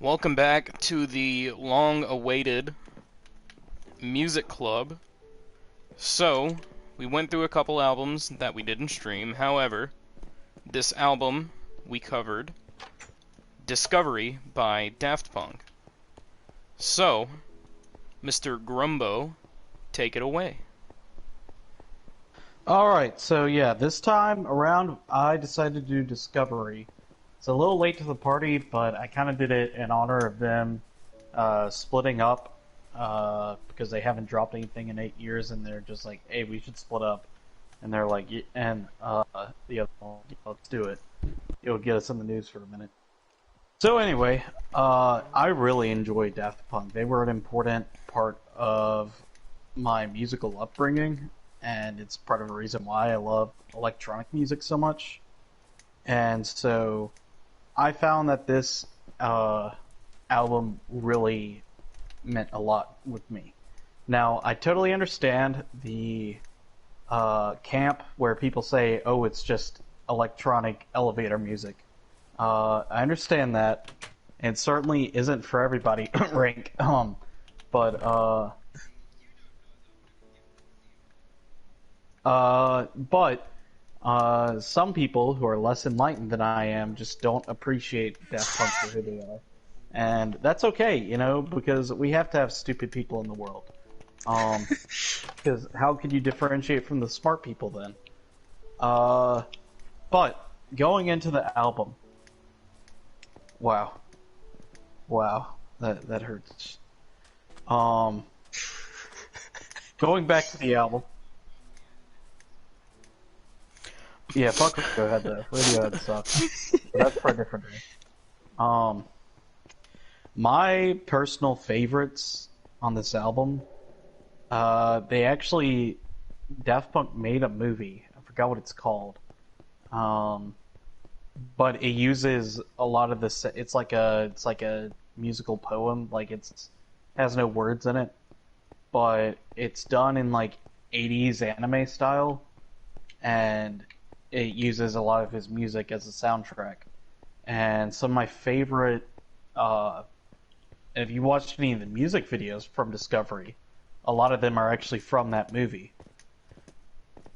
Welcome back to the long-awaited music club. So, we went through a couple albums that we didn't stream. However, this album we covered, Discovery by Daft Punk. So, Mr. Grumbo, take it away. Alright, so yeah, this time around I decided to do Discovery. It's a little late to the party, but I kind of did it in honor of them splitting up because they haven't dropped anything in 8 years, and they're just like, hey, we should split up. And they're like, and the other one, "Yeah, let's do it. It'll get us in the news for a minute." So anyway, I really enjoy Daft Punk. They were an important part of my musical upbringing, and it's part of the reason why I love electronic music so much. And so I found that this album really meant a lot with me. Now, I totally understand the camp where people say, oh, it's just electronic elevator music. I understand that. It certainly isn't for everybody, Rank. But but some people who are less enlightened than I am just don't appreciate Daft Punk for who they are, and that's okay, because we have to have stupid people in the world. Um, because how could you differentiate from the smart people then? Uh, but going into the album, wow, wow, that hurts. Um, going back to the album, yeah, fuck Radiohead though. Radiohead sucks, but that's for a different day. Um, my personal favorites on this album, they actually Daft Punk made a movie. I forgot what it's called. Um, but it uses a lot of this. It's like a musical poem. Like it's has no words in it, but it's done in like 80s anime style, and it uses a lot of his music as a soundtrack. And some of my favorite, uh, if you watched any of the music videos from Discovery, a lot of them are actually from that movie.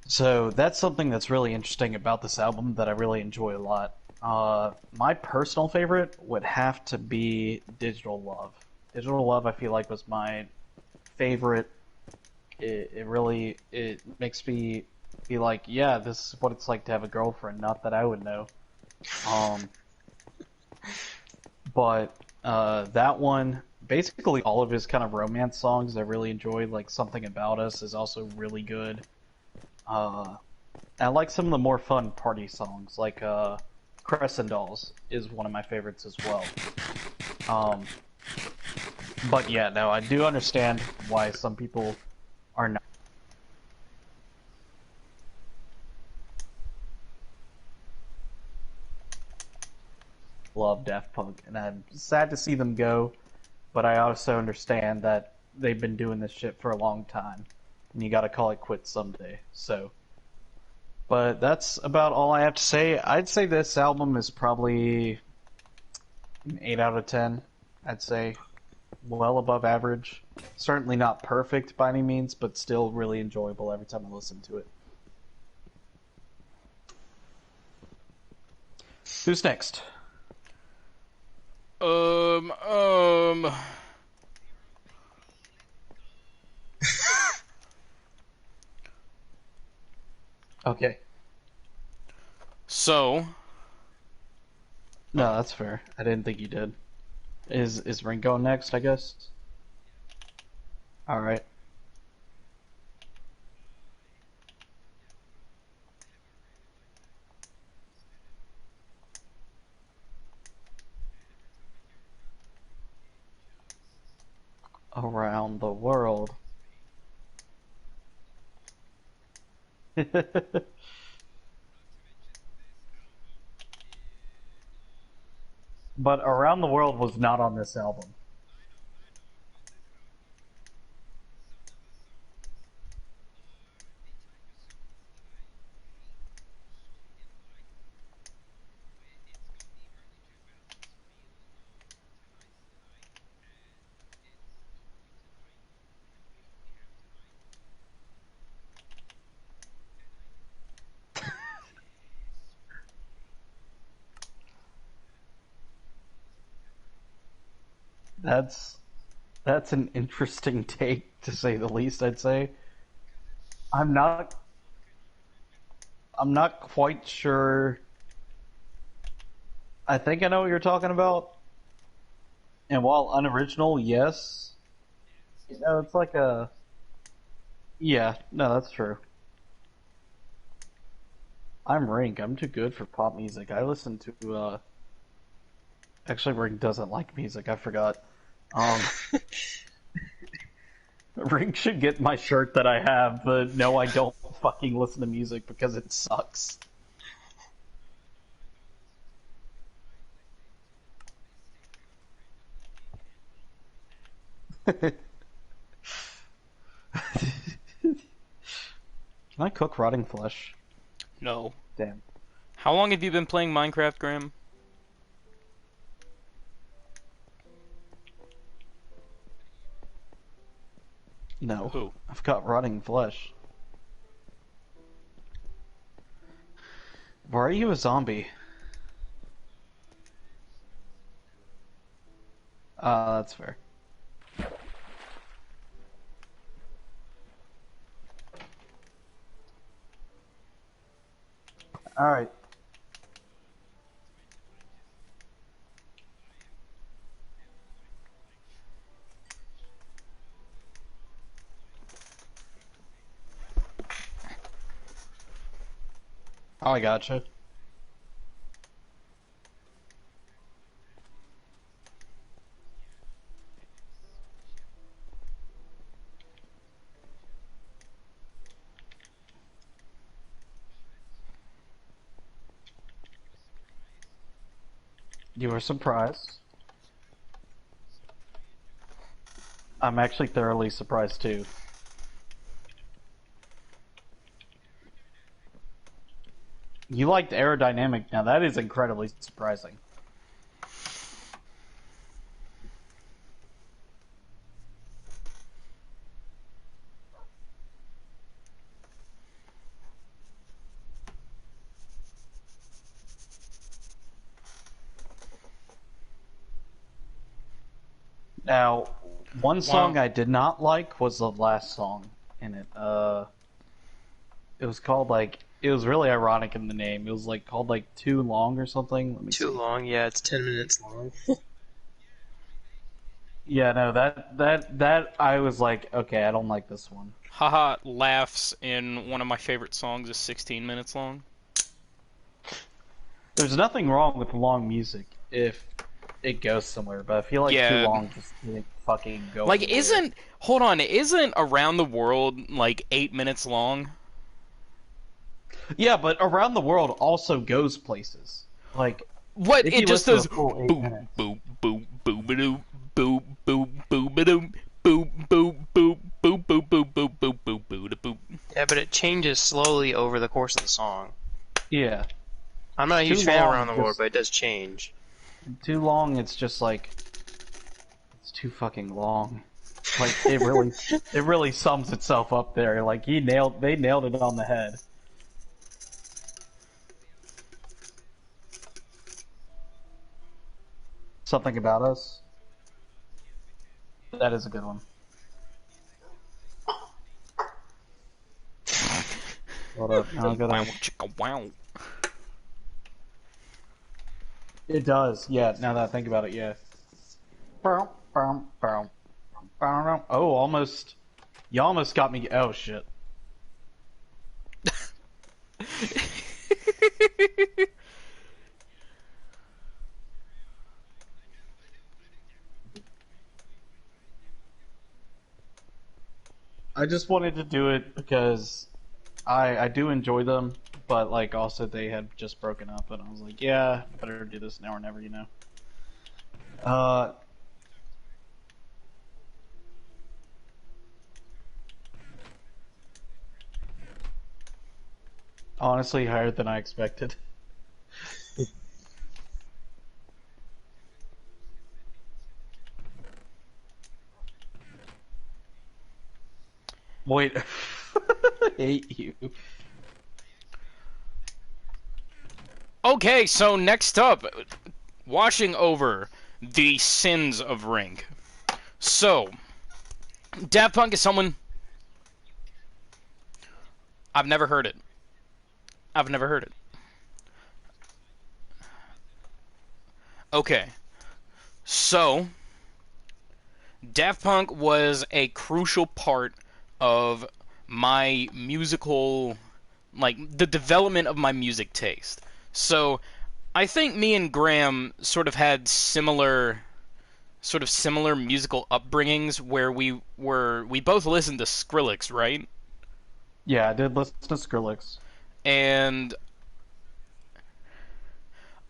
So that's something that's really interesting about this album that I really enjoy a lot. My personal favorite would have to be Digital Love. Digital Love, I feel like, was my favorite. It makes me be like, yeah, this is what it's like to have a girlfriend. Not that I would know. Um, but that one, basically all of his kind of romance songs, I really enjoy. Like Something About Us is also really good. Uh, I like some of the more fun party songs, like Crescent Dolls is one of my favorites as well. Um, but yeah, no, I do understand why some people are not love Daft Punk, and I'm sad to see them go. But I also understand that they've been doing this shit for a long time, and you got to call it quits someday. So, but that's about all I have to say. I'd say this album is probably an 8 out of 10. I'd say well above average. Certainly not perfect by any means, but still really enjoyable every time I listen to it. Who's next? Um, um... Okay. So, No, that's fair. I didn't think you did. Is Ringo next, I guess? Alright. Around the world. But Around the World was not on this album. That's that's an interesting take to say the least, I'd say. I'm not I'm not quite sure. I think I know what you're talking about. And while unoriginal, yes. You know, it's like a yeah, no, that's true. I'm Rink. I'm too good for pop music. I listen to actually Rink doesn't like music, I forgot. Um Rink should get my shirt that I have, but no, I don't fucking listen to music because it sucks. Can I cook rotting flesh? No. Damn. How long have you been playing Minecraft, Graham? No. Who? I've got rotting flesh. Why are you a zombie? That's fair. Alright. Oh, I gotcha. You were surprised. I'm actually thoroughly surprised too. You liked aerodynamic. Now that is incredibly surprising. Now, one Wow. song I did not like was the last song in it. It was called like it was really ironic in the name. It was like called like Too Long or something. Let me Too see. long, yeah, it's 10 minutes long. Yeah, no, that I was like, okay, I don't like this one. Haha laughs in one of my favorite songs is 16 minutes long. There's nothing wrong with long music if it goes somewhere, but I feel like Too Yeah. Long just didn't fucking go Like, anywhere. hold on, isn't Around the World like 8 minutes long? Yeah, but Around the World also goes places. Like, What? if It you just listen to does the full eight boop, minutes. boop, boop, boop, boop, boop, boop, boop, boop, boop, boop, boop, boop, boop, boop, boop, boop, boop, boop, boop. Yeah, but it changes slowly over the course of the song. Yeah. I'm not a Too huge fan of Around long the World, just but it does change. too long it's just like it's too fucking long. Like it really sums itself up there. Like they nailed it on the head. Something About Us. That is a good one. Hold up. Now I Wow, gotta chicka, wow. It does, yeah, now that I think about it, yeah. Oh, almost you almost got me. Oh shit. I just wanted to do it because I do enjoy them, but like also they had just broken up, and I was like, yeah, better do this now or never, you know. Uh, Honestly, higher than I expected. Wait, I hate you. Okay, so next up, washing over the sins of rank. So, Daft Punk is someone... I've never heard it. I've never heard it. Okay. So, Daft Punk was a crucial part of my musical... like, the development of my music taste. So, I think me and Graham sort of had similar musical upbringings where we both listened to Skrillex, right? Yeah, I did listen to Skrillex. And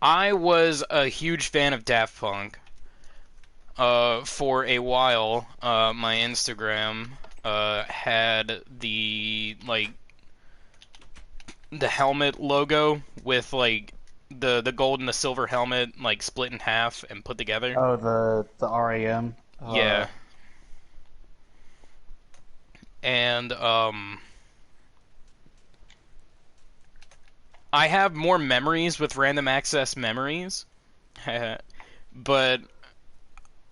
I was a huge fan of Daft Punk. For a while, my Instagram had the helmet logo with like the gold and the silver helmet like split in half and put together. Oh, the RAM. Yeah. And I have more memories with random access memories. But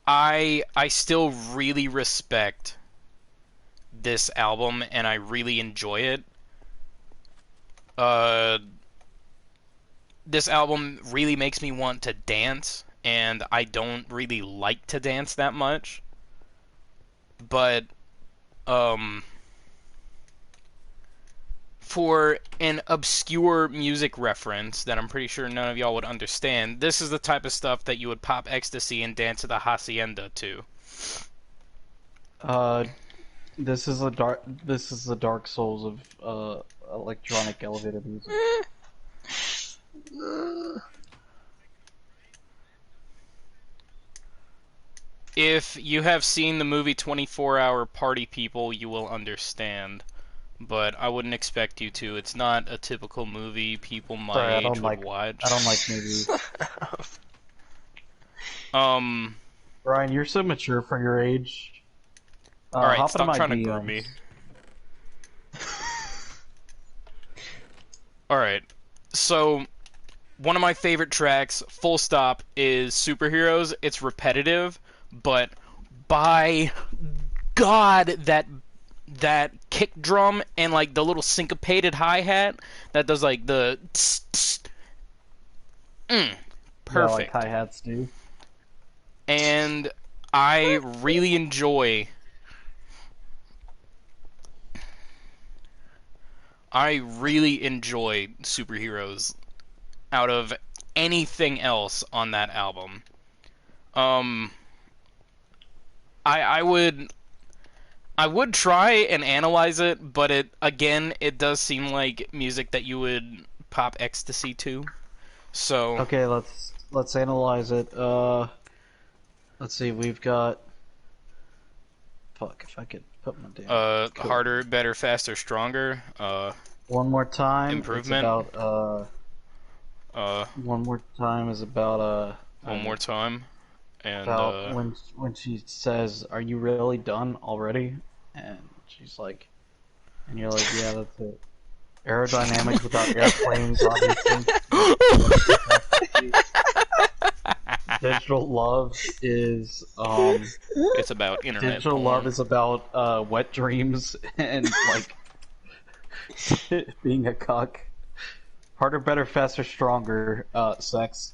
I still really respect this album and I really enjoy it. This album really makes me want to dance, and I don't really like to dance that much. But, for an obscure music reference that I'm pretty sure none of y'all would understand, this is the type of stuff that you would pop ecstasy and dance to the hacienda to. This is the Dark Souls of electronic elevator music. If you have seen the movie 24-Hour Party People, you will understand. But I wouldn't expect you to. It's not a typical movie people my Sorry, age would watch. I don't like movies. Ryan, you're so mature for your age. Alright, hop stop into trying my to groom DMs. me. Alright, so one of my favorite tracks, full stop, is Superheroes. It's repetitive, but by God, that kick drum and like the little syncopated hi-hat that does like the perfect. Yeah, like hi-hats do. And I really enjoy Superheroes out of anything else on that album. I would try and analyze it, but it does seem like music that you would pop ecstasy to. So Okay, let's analyze it. Let's see. We've got. Fuck, if I could put my damn. Code. harder, better, faster, stronger. One more time. Improvement. It's about One more time is about one more time, and about when she says, "Are you really done already?" And she's like, and you're like, "Yeah, that's it." Aerodynamics without airplanes, obviously. Digital love is it's about internet. digital porn. love is about wet dreams and like being a cuck. Harder, better, faster, stronger, sex.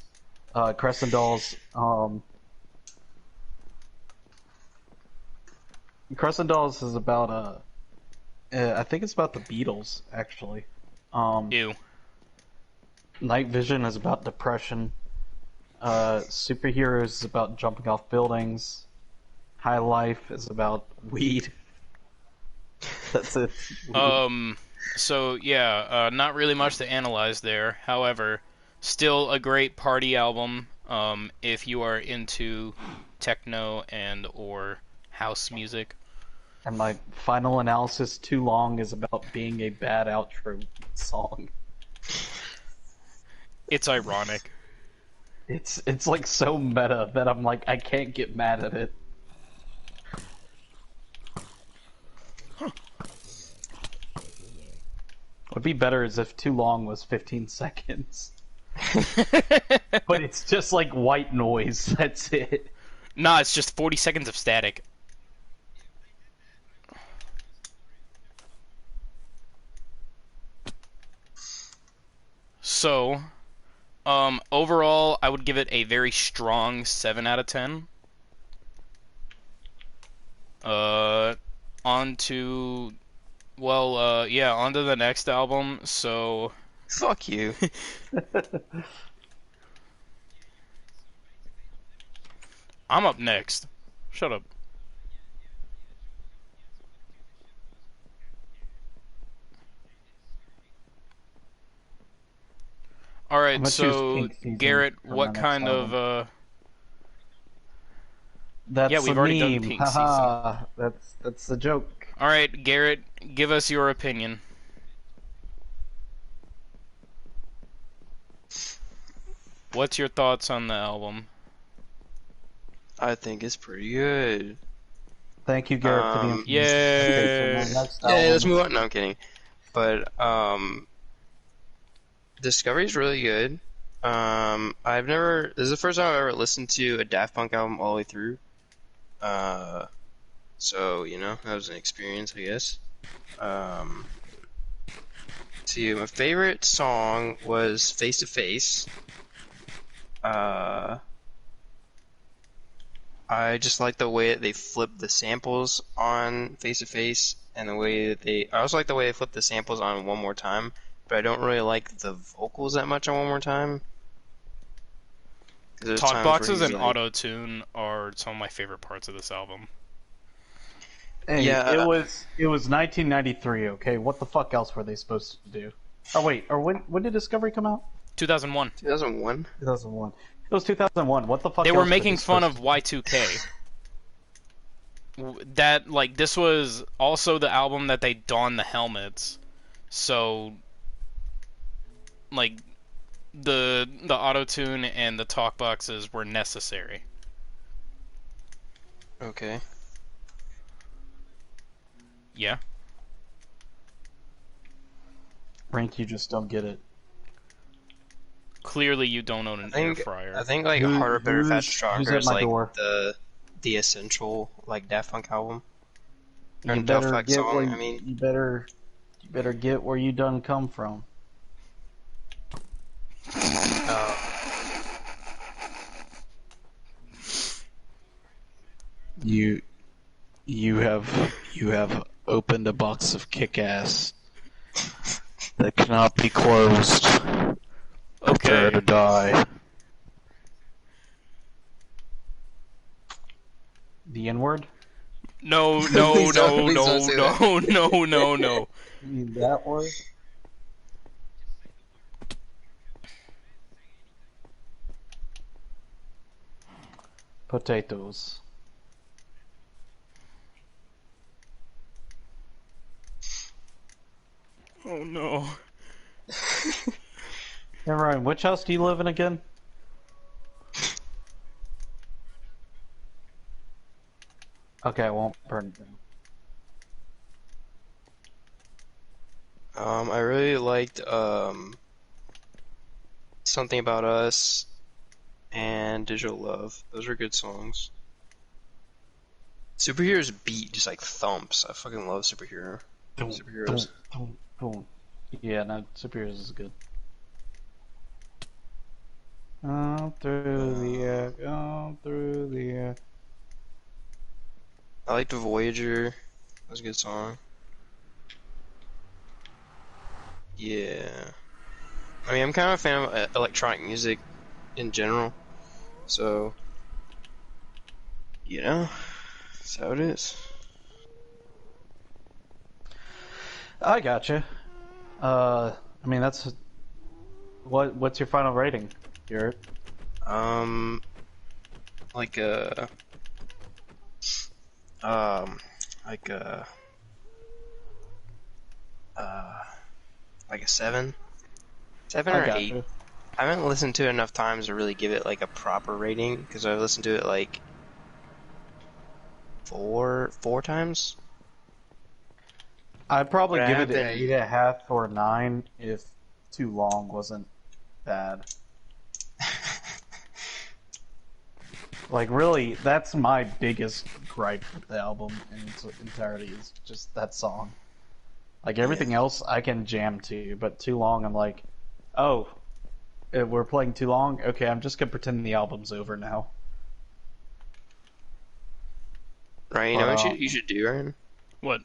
Crescent Dolls. Crescent Dolls is about I think it's about the Beatles actually. Ew. Night Vision is about depression. Superheroes is about jumping off buildings. High Life is about weed. That's it. So yeah, not really much to analyze there. However, still a great party album. If you are into techno and or house music. And my final analysis, Too Long, is about being a bad outro song. It's ironic. It's like so meta that I'm like, I can't get mad at it. What'd be better is if Too Long was 15 seconds. But it's just like white noise. That's it. Nah, it's just 40 seconds of static. So, overall, I would give it a very strong 7 out of 10. On to, well, yeah, on to the next album. So, Fuck you. I'm up next. Shut up. I'm Alright, gonna choose so, Pink Season Garrett, for my what next kind of, album. Yeah, yeah, we've we've already done meme. Pink Season. Haha. That's the joke. Alright, Garrett, give us your opinion. What's your thoughts on the album? I think it's pretty good. Thank you, Garrett, for the Um, information. Okay, so my Yay! next yeah, let's album. move on. No, I'm kidding. But Discovery's really good. I've never. This is the first time I've ever listened to a Daft Punk album all the way through. Uh, so that was an experience, I guess. Um, see, my favorite song was Face to Face. Uh, I just like the way that they flip the samples on Face to Face, and the way that I also like the way they flip the samples on One More Time, but I don't really like the vocals that much on One More Time. 'Cause there's Talk times where boxes he's and like, auto-tune are some of my favorite parts of this album. Hey, yeah, it was 1993. Okay, what the fuck else were they supposed to do? Oh wait, or when did Discovery come out? 2001. 2001. 2001. It was 2001. What the fuck? They else were they making fun supposed of to Y2K. That, like, this was also the album that they donned the helmets. So, like, the auto-tune and the talk boxes were necessary. Okay. Yeah. Rank, you just don't get it. Clearly you don't own I an air think fryer. like Harder, Better, Faster, Who's Stronger at is my like door? the essential like Daft Punk album. Or You Daft better Punk get where song. I mean, you better get where you done come from. uh, You you have opened a box of kick-ass that cannot be closed. Prepare Okay. to die. The N-word? No, no, Please don't- no, please don't no, say no, no, no, no. You mean that word? Potatoes. Oh no. Hey Ryan, which house do you live in again? Okay, I won't burn it down. I really liked Something About Us and Digital Love. Those are good songs. Superhero's beat just like thumps. I fucking love Superheroes. Boom. Yeah, no, Superheroes is good. On through the air, on through the air. I liked Voyager. That was a good song. Yeah. I mean, I'm kind of a fan of electronic music in general. So, that's how it is. I gotcha. I mean that's what's your final rating, Garrett? Um, like a, like a, like a 7, 7 I or gotcha. 8. I haven't listened to it enough times to really give it like a proper rating because I've listened to it like four times. I'd probably But I give have it an been 8.5 or 9 if too long wasn't bad. Like, really, that's my biggest gripe with the album in its entirety is just that song. Like, everything Yeah. else I can jam to, but Too Long, I'm like, oh, we're playing Too Long? Okay, I'm just gonna pretend the album's over now. Ryan, you But, know what you should do, Ryan? What?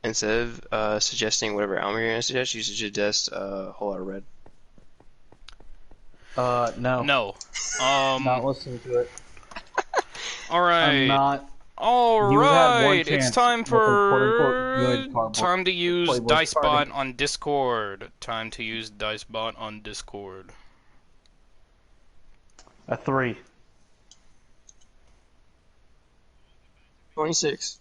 Instead of suggesting whatever album you're gonna suggest, you should suggest Whole Lotta Red. no. No. Not listening to it. All I'm right. not. All You had one right. It's chance time with a quote-unquote for good cardboard time to use playlist party. DiceBot on Discord. Time to use DiceBot on Discord. A 3. 26.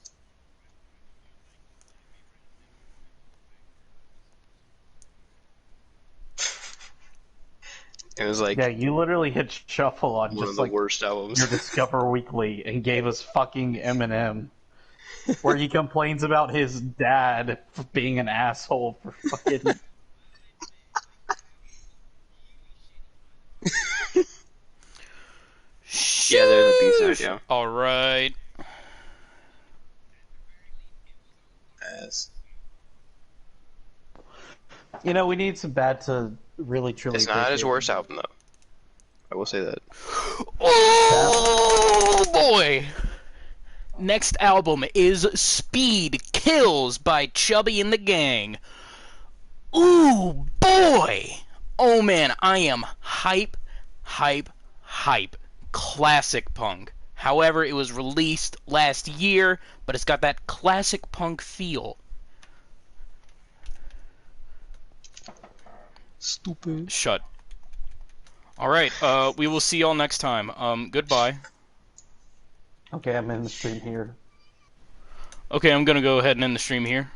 It was like Yeah, you literally hit shuffle on one of just the like worst albums. your Discover Weekly and gave us fucking Eminem, where he complains about his dad for being an asshole for fucking. Yeah, there's a B-side, yeah. All right. Yes. You know, we need some bad to really truly. It's not his appreciate worst him. album, though. I will say that. Oh boy. Next album is Speed Kills by Chubby and the Gang. Ooh boy. Oh man, I am hype, hype, hype. Classic punk. However, it was released last year, but it's got that classic punk feel. Stupid. Shut. Alright, we will see y'all next time. Goodbye. Okay, I'm in the stream here. Okay, I'm gonna go ahead and end the stream here.